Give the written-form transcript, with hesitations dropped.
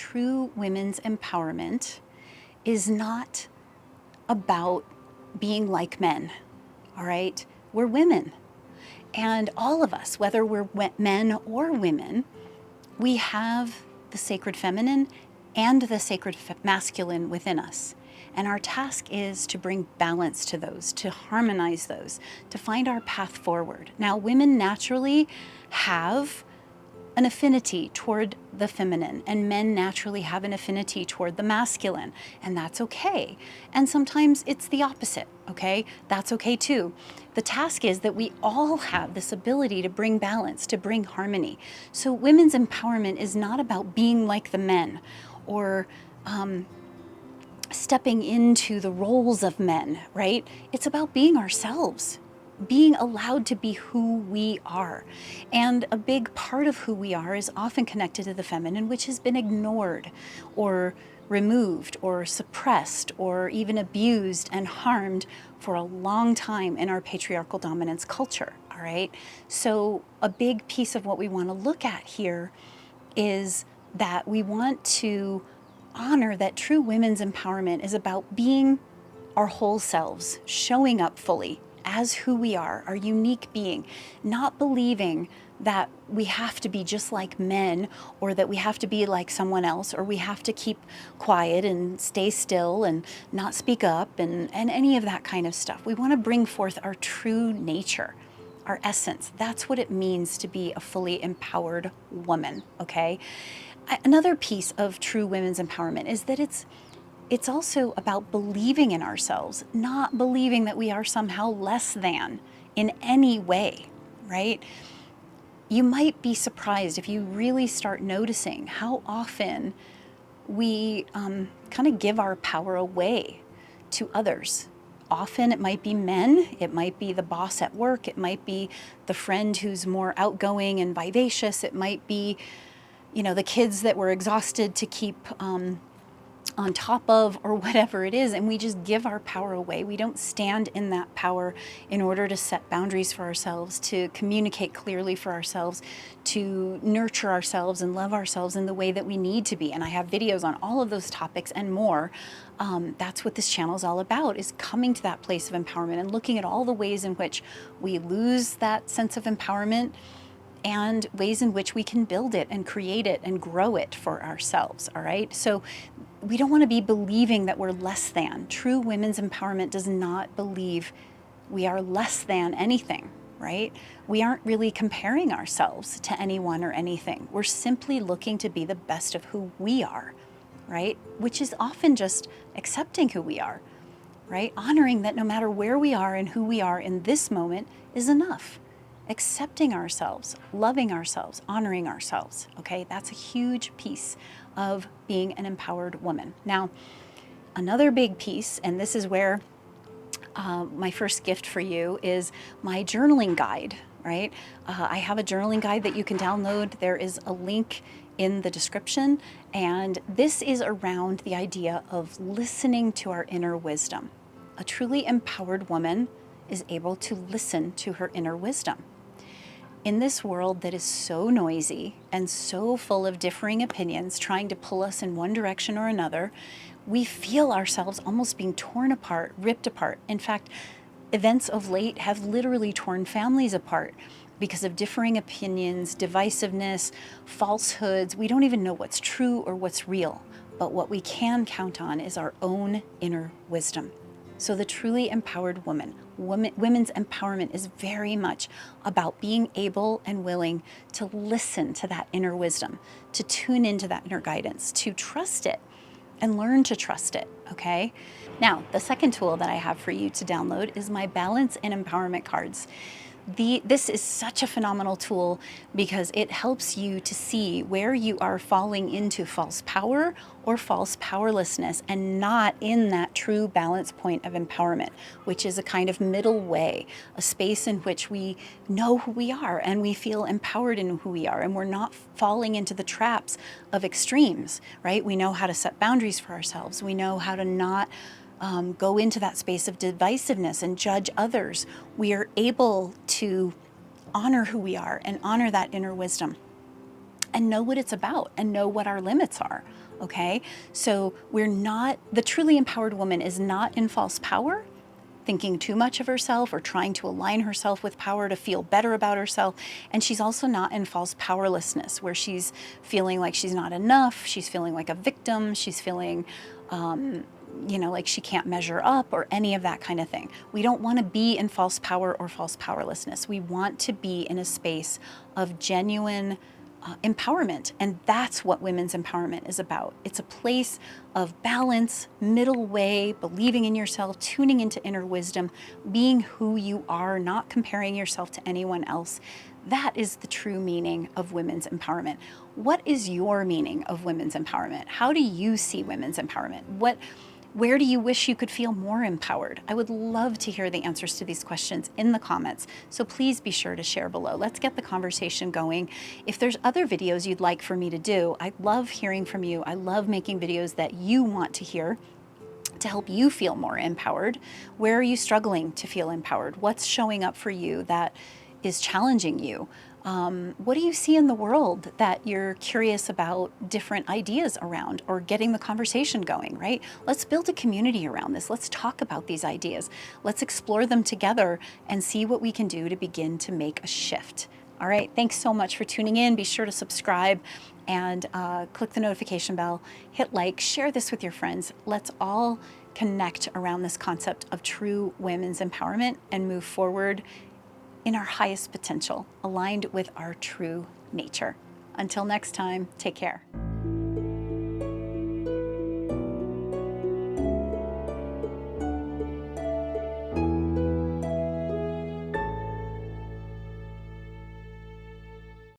true women's empowerment is not about being like men, all right? We're women. And all of us, whether we're men or women, we have the sacred feminine and the sacred masculine within us. And our task is to bring balance to those, to harmonize those, to find our path forward. Now, women naturally have an affinity toward the feminine, and men naturally have an affinity toward the masculine, and that's okay. And sometimes it's the opposite, okay? That's okay too. The task is that we all have this ability to bring balance, to bring harmony. So women's empowerment is not about being like the men or stepping into the roles of men, right? It's about being ourselves, being allowed to be who we are. And a big part of who we are is often connected to the feminine, which has been ignored or removed or suppressed or even abused and harmed for a long time in our patriarchal dominance culture, all right? So a big piece of what we want to look at here is that we want to honor that true women's empowerment is about being our whole selves, showing up fully as who we are, our unique being, not believing that we have to be just like men or that we have to be like someone else or we have to keep quiet and stay still and not speak up and any of that kind of stuff. We want to bring forth our true nature, our essence. That's what it means to be a fully empowered woman, okay? Another piece of true women's empowerment is that it's also about believing in ourselves, not believing that we are somehow less than in any way, right? You might be surprised if you really start noticing how often we kind of give our power away to others. Often it might be men, it might be the boss at work, it might be the friend who's more outgoing and vivacious, it might be, the kids that we're exhausted to keep on top of, or whatever it is, and we just give our power away. We don't stand in that power in order to set boundaries for ourselves, to communicate clearly for ourselves, to nurture ourselves and love ourselves in the way that we need to be. And I have videos on all of those topics and more. That's what this channel is all about, is coming to that place of empowerment and looking at all the ways in which we lose that sense of empowerment and ways in which we can build it and create it and grow it for ourselves, all right? So we don't want to be believing that we're less than. True women's empowerment does not believe we are less than anything, right? We aren't really comparing ourselves to anyone or anything. We're simply looking to be the best of who we are, right? Which is often just accepting who we are, right? Honoring that no matter where we are and who we are in this moment is enough. Accepting ourselves, loving ourselves, honoring ourselves, okay? That's a huge piece of being an empowered woman. Now, another big piece, and this is where my first gift for you is my journaling guide, right? I have a journaling guide that you can download. There is a link in the description, and this is around the idea of listening to our inner wisdom. A truly empowered woman is able to listen to her inner wisdom. In this world that is so noisy and so full of differing opinions trying to pull us in one direction or another, we feel ourselves almost being torn apart, ripped apart. In fact, events of late have literally torn families apart because of differing opinions, divisiveness, falsehoods. We don't even know what's true or what's real, but what we can count on is our own inner wisdom. So the truly empowered women's empowerment is very much about being able and willing to listen to that inner wisdom, to tune into that inner guidance, to trust it and learn to trust it, okay? Now, the second tool that I have for you to download is my balance and empowerment cards. This is such a phenomenal tool because it helps you to see where you are falling into false power or false powerlessness and not in that true balance point of empowerment, which is a kind of middle way, a space in which we know who we are and we feel empowered in who we are and we're not falling into the traps of extremes, right? We know how to set boundaries for ourselves. We know how to not go into that space of divisiveness and judge others. We are able to honor who we are and honor that inner wisdom. and know what it's about and know what our limits are. Okay, so the truly empowered woman is not in false power, thinking too much of herself or trying to align herself with power to feel better about herself. And she's also not in false powerlessness, where she's feeling like she's not enough, she's feeling like a victim, she's feeling like she can't measure up or any of that kind of thing. We don't want to be in false power or false powerlessness. We want to be in a space of genuine empowerment. And that's what women's empowerment is about. It's a place of balance, middle way, believing in yourself, tuning into inner wisdom, being who you are, not comparing yourself to anyone else. That is the true meaning of women's empowerment. What is your meaning of women's empowerment? How do you see women's empowerment? Where do you wish you could feel more empowered? I would love to hear the answers to these questions in the comments, so please be sure to share below. Let's get the conversation going. If there's other videos you'd like for me to do, I love hearing from you. I love making videos that you want to hear to help you feel more empowered. Where are you struggling to feel empowered? What's showing up for you that is challenging you? What do you see in the world that you're curious about different ideas around, or getting the conversation going, right? Let's build a community around this. Let's talk about these ideas. Let's explore them together and see what we can do to begin to make a shift. All right, thanks so much for tuning in. Be sure to subscribe and click the notification bell, hit like, share this with your friends. Let's all connect around this concept of true women's empowerment and move forward in our highest potential, aligned with our true nature. Until next time, take care.